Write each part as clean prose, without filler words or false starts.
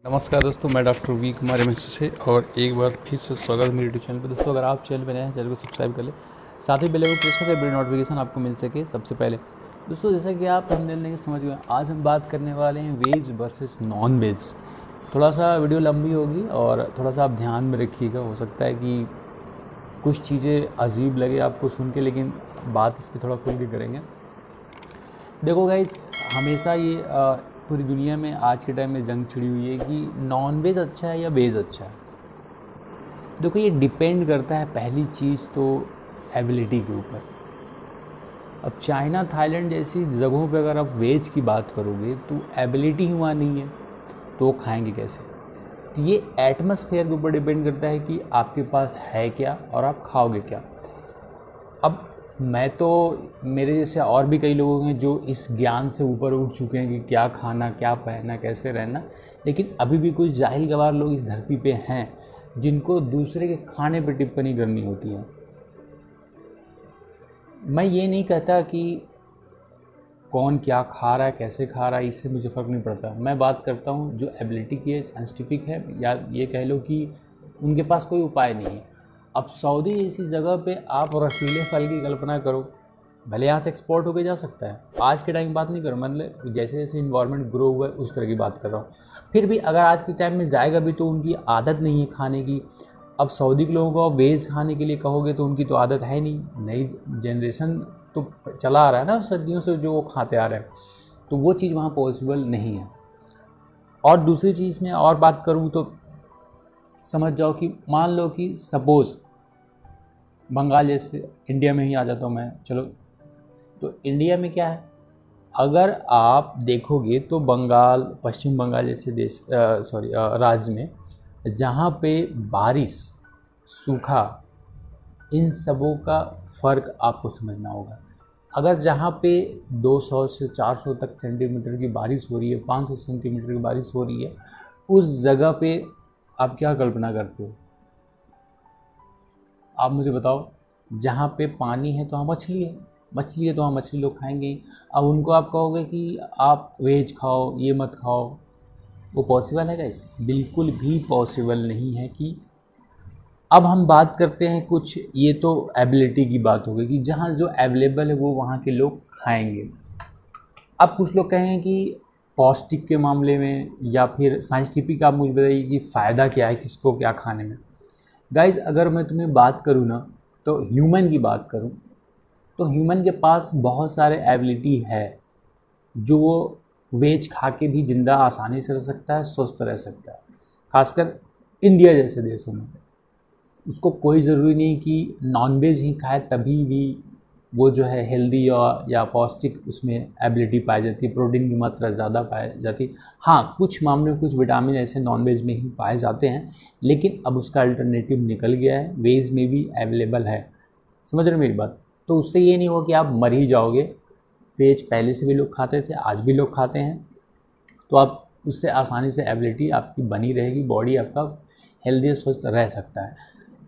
नमस्कार दोस्तों, मैं डॉक्टर वी कुमार एमएससी से और एक बार फिर से स्वागत है मेरे यूट्यूब चैनल पर। दोस्तों, अगर आप चैनल पर नए हैं, चैनल को सब्सक्राइब कर लें, साथ ही बेल आइकन प्रेस करें, वीडियो नोटिफिकेशन आपको मिल सके सबसे पहले। दोस्तों, जैसा कि आप थंबनेल नहीं समझ गए, आज हम बात करने वाले हैं वेज वर्सेस नॉन वेज। थोड़ा सा वीडियो लंबी होगी और थोड़ा सा आप ध्यान में रखिएगा। हो सकता है कि कुछ चीज़ें अजीब लगे आपको सुन के, लेकिन बात इस पर थोड़ा खुल के करेंगे। देखो गाइस, हमेशा ये पूरी दुनिया में आज के टाइम में जंग छिड़ी हुई है कि नॉन वेज अच्छा है या वेज अच्छा है। देखो, ये डिपेंड करता है पहली चीज़ तो एबिलिटी के ऊपर। अब चाइना, थाईलैंड जैसी जगहों पे अगर आप वेज की बात करोगे तो एबिलिटी ही वहाँ नहीं है, तो वो खाएंगे कैसे। तो ये एटमॉस्फेयर के ऊपर डिपेंड करता है कि आपके पास है क्या और आप खाओगे क्या। अब मैं तो, मेरे जैसे और भी कई लोग हैं जो इस ज्ञान से ऊपर उठ चुके हैं कि क्या खाना, क्या पहनना, कैसे रहना, लेकिन अभी भी कुछ जाहिल गवार लोग इस धरती पे हैं जिनको दूसरे के खाने पर टिप्पणी करनी होती है। मैं ये नहीं कहता कि कौन क्या खा रहा है, कैसे खा रहा है, इससे मुझे फ़र्क नहीं पड़ता। मैं बात करता हूँ जो एबिलिटी की है, साइंटिफिक है, या ये कह लो कि उनके पास कोई उपाय नहीं है। अब सऊदी जैसी जगह पे आप रसीले फल की कल्पना करो, भले यहाँ से एक्सपोर्ट होके जा सकता है। आज के टाइम की बात नहीं करो, मतलब जैसे जैसे इन्वायरमेंट ग्रो हुआ है उस तरह की बात कर रहा हूँ। फिर भी अगर आज के टाइम में जाएगा भी तो उनकी आदत नहीं है खाने की। अब सऊदी के लोगों को वेज खाने के लिए कहोगे तो उनकी तो आदत है नहीं, नई जनरेशन तो चला आ रहा है ना सदियों से जो वो खाते आ रहे हैं, तो वो चीज़ वहाँ पॉसिबल नहीं है। और दूसरी चीज़ में और बात करूँ तो समझ जाओ कि मान लो कि सपोज़ बंगाल जैसे इंडिया में ही आ जाता हूँ मैं, चलो, तो इंडिया में क्या है, अगर आप देखोगे तो बंगाल, पश्चिम बंगाल जैसे देश राज्य में जहाँ पे बारिश, सूखा, इन सबों का फ़र्क आपको समझना होगा। अगर जहाँ पे 200 से 400 तक सेंटीमीटर की बारिश हो रही है, 500 सेंटीमीटर की बारिश हो रही है, उस जगह पे आप क्या कल्पना करते हो? आप मुझे बताओ। जहाँ पे पानी है तो वहाँ मछली है, मछली है तो वहाँ मछली लोग खाएंगे ही। अब उनको आप कहोगे कि आप वेज खाओ, ये मत खाओ, वो पॉसिबल है गाइस? बिल्कुल भी पॉसिबल नहीं है। कि अब हम बात करते हैं कुछ, ये तो एबिलिटी की बात हो गई कि जहाँ जो अवेलेबल है वो वहाँ के लोग खाएंगे। अब कुछ लोग कहेंगे कि पौष्टिक के मामले में या फिर साइंटिफिक, आप मुझे बताइए कि फ़ायदा क्या है, किसको क्या खाने में। गाइज, अगर मैं तुम्हें बात करूँ ना, तो ह्यूमन की बात करूँ तो ह्यूमन के पास बहुत सारे एबिलिटी है जो वो वेज खा के भी ज़िंदा आसानी से रह सकता है, स्वस्थ रह सकता है। खासकर इंडिया जैसे देशों में उसको कोई ज़रूरी नहीं कि नॉनवेज ही खाए तभी भी वो जो है हेल्दी या पौष्टिक उसमें एबिलिटी पाई जाती है, प्रोटीन की मात्रा ज़्यादा पाई जाती है। हाँ, कुछ मामलों में कुछ विटामिन ऐसे नॉनवेज में ही पाए जाते हैं, लेकिन अब उसका अल्टरनेटिव निकल गया है, वेज में भी अवेलेबल है। समझ रहे हो मेरी बात? तो उससे ये नहीं हो कि आप मर ही जाओगे। वेज पहले से भी लोग खाते थे, आज भी लोग खाते हैं, तो आप उससे आसानी से एबिलिटी आपकी बनी रहेगी, बॉडी आपका हेल्दी और स्वस्थ रह सकता है।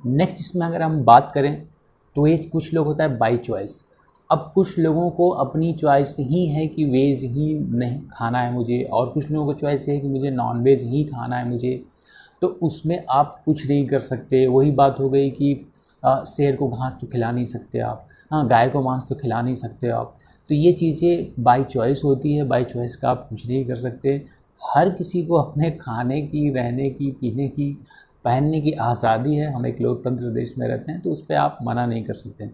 नेक्स्ट इसमें अगर हम बात करें तो ये कुछ लोग होता है बाई चॉइस। अब कुछ लोगों को अपनी चॉइस ही है कि वेज ही नहीं खाना है मुझे, और कुछ लोगों को चॉइस है कि मुझे नॉन वेज ही खाना है मुझे, तो उसमें आप कुछ नहीं कर सकते। वही बात हो गई कि शेर को घास तो खिला नहीं सकते आप, हाँ, गाय को मांस तो खिला नहीं सकते आप। तो ये चीज़ें बाई चॉइस होती है, बाई चॉइस का आप कुछ नहीं कर सकते। हर किसी को अपने खाने की, रहने की, पीने की, पहनने की आज़ादी है। हम एक लोकतंत्र देश में रहते हैं, तो उस पर आप मना नहीं कर सकते।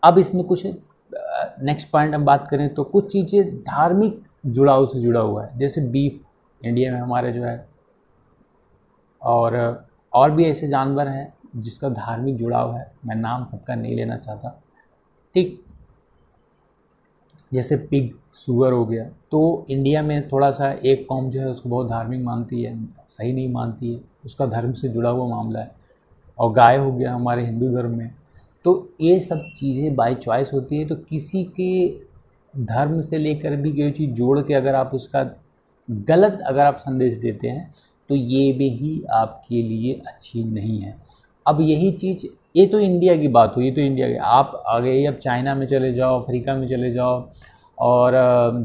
अब इसमें कुछ नेक्स्ट पॉइंट हम बात करें तो कुछ चीज़ें धार्मिक जुड़ाव से जुड़ा हुआ है, जैसे बीफ इंडिया में हमारे जो है, और भी ऐसे जानवर हैं जिसका धार्मिक जुड़ाव है। मैं नाम सबका नहीं लेना चाहता, ठीक, जैसे पिग, सुअर हो गया। तो इंडिया में थोड़ा सा एक कौम जो है उसको बहुत धार्मिक मानती है, सही नहीं मानती है, उसका धर्म से जुड़ा हुआ मामला है। और गाय हो गया हमारे हिंदू धर्म में। तो ये सब चीज़ें बाय चॉइस होती है। तो किसी के धर्म से लेकर भी कोई चीज़ जोड़ के अगर आप उसका गलत अगर आप संदेश देते हैं तो ये भी आपके लिए अच्छी नहीं है। अब यही चीज़, ये तो इंडिया की बात हुई, ये तो इंडिया की। आप आगे अब चाइना में चले जाओ, अफ्रीका में चले जाओ, और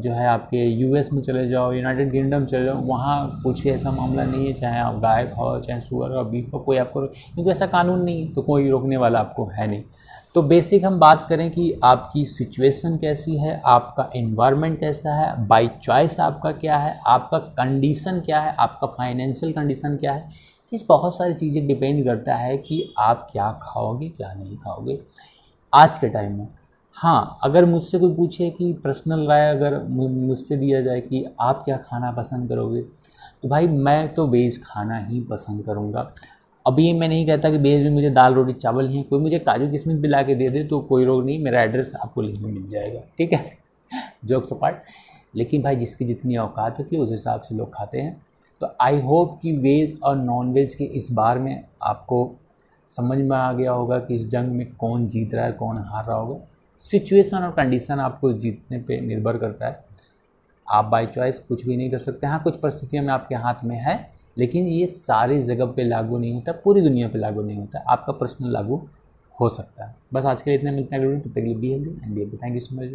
जो है आपके यूएस में चले जाओ, यूनाइटेड किंगडम चले जाओ, वहाँ कुछ ऐसा मामला नहीं है, चाहे आप गाय खाओ चाहे सुअर और बीफ खाओ, कोई आपको, क्योंकि ऐसा कानून नहीं, तो कोई रोकने वाला आपको है नहीं। तो बेसिक हम बात करें कि आपकी सिचुएशन कैसी है, आपका एनवायरनमेंट कैसा है, बाय चॉइस आपका क्या है, आपका कंडीशन क्या है, आपका फाइनेंशियल कंडीशन क्या है, इस बहुत सारी चीज़ें डिपेंड करता है कि आप क्या खाओगे क्या नहीं खाओगे आज के टाइम में। हाँ, अगर मुझसे कोई पूछे कि पर्सनल राय अगर मुझसे दिया जाए कि आप क्या खाना पसंद करोगे, तो भाई मैं तो वेज खाना ही पसंद करूँगा। अभी मैं नहीं कहता कि वेज में मुझे दाल रोटी चावल ही, कोई मुझे काजू किशमिश भी ला के दे दे तो कोई रोग नहीं, मेरा एड्रेस आपको लिंक में मिल जाएगा, ठीक है। जोक्स अपार्ट, लेकिन भाई जिसकी जितनी औकात होती है उस हिसाब से लोग खाते हैं। तो आई होप कि वेज और नॉन वेज के इस बार में आपको समझ में आ गया होगा कि इस जंग में कौन जीत रहा है कौन हार रहा होगा। सिचुएशन और कंडीशन आपको जीतने पे निर्भर करता है, आप बाय चॉइस कुछ भी नहीं कर सकते। हाँ, कुछ परिस्थितियों में आपके हाथ में है, लेकिन ये सारी जगह पे लागू नहीं होता, पूरी दुनिया पे लागू नहीं होता, आपका पर्सनल लागू हो सकता है। बस आज के लिए इतना, मिलते हैं, तब तक के लिए be healthy and be happy. Thank you so much.